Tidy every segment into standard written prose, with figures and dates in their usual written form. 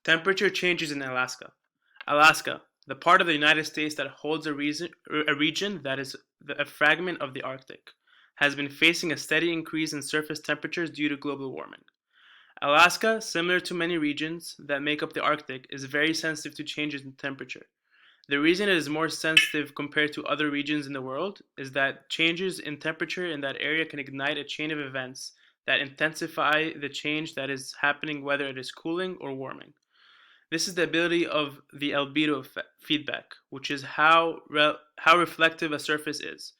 Temperature changes in Alaska. Alaska, the part of the United States that holds a region that is a fragment of the Arctic, has been facing a steady increase in surface temperatures due to global warming. Alaska, similar to many regions that make up the Arctic, is very sensitive to changes in temperature. The reason it is more sensitive compared to other regions in the world is that changes in temperature in that area can ignite a chain of events that intensify the change that is happening, whether it is cooling or warming. This is the ability of the albedo feedback, which is how reflective a surface is.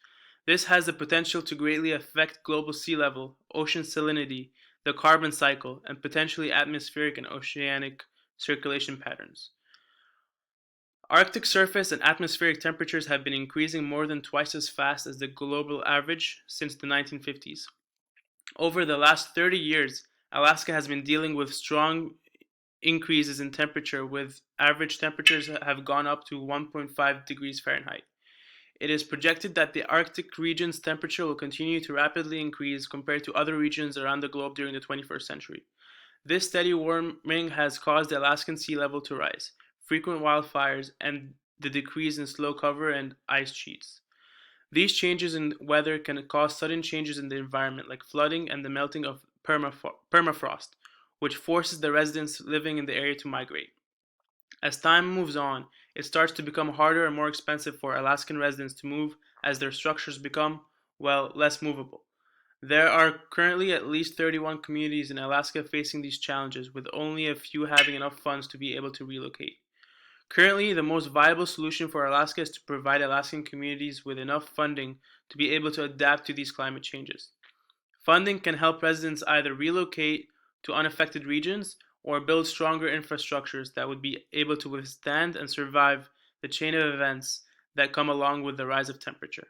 This has the potential to greatly affect global sea level, ocean salinity, the carbon cycle, and potentially atmospheric and oceanic circulation patterns. Arctic surface and atmospheric temperatures have been increasing more than twice as fast as the global average since the 1950s. Over the last 30 years, Alaska has been dealing with strong increases in temperature, with average temperatures have gone up to 1.5 degrees Fahrenheit. It is projected that the Arctic region's temperature will continue to rapidly increase compared to other regions around the globe during the 21st century. This steady warming has caused the Alaskan sea level to rise, frequent wildfires, and the decrease in snow cover and ice sheets. These changes in weather can cause sudden changes in the environment, like flooding and the melting of permafrost, which forces the residents living in the area to migrate. As time moves on, it starts to become harder and more expensive for Alaskan residents to move as their structures become, well, less movable. There are currently at least 31 communities in Alaska facing these challenges, with only a few having enough funds to be able to relocate. Currently, the most viable solution for Alaska is to provide Alaskan communities with enough funding to be able to adapt to these climate changes. Funding can help residents either relocate to unaffected regions or build stronger infrastructures that would be able to withstand and survive the chain of events that come along with the rise of temperature.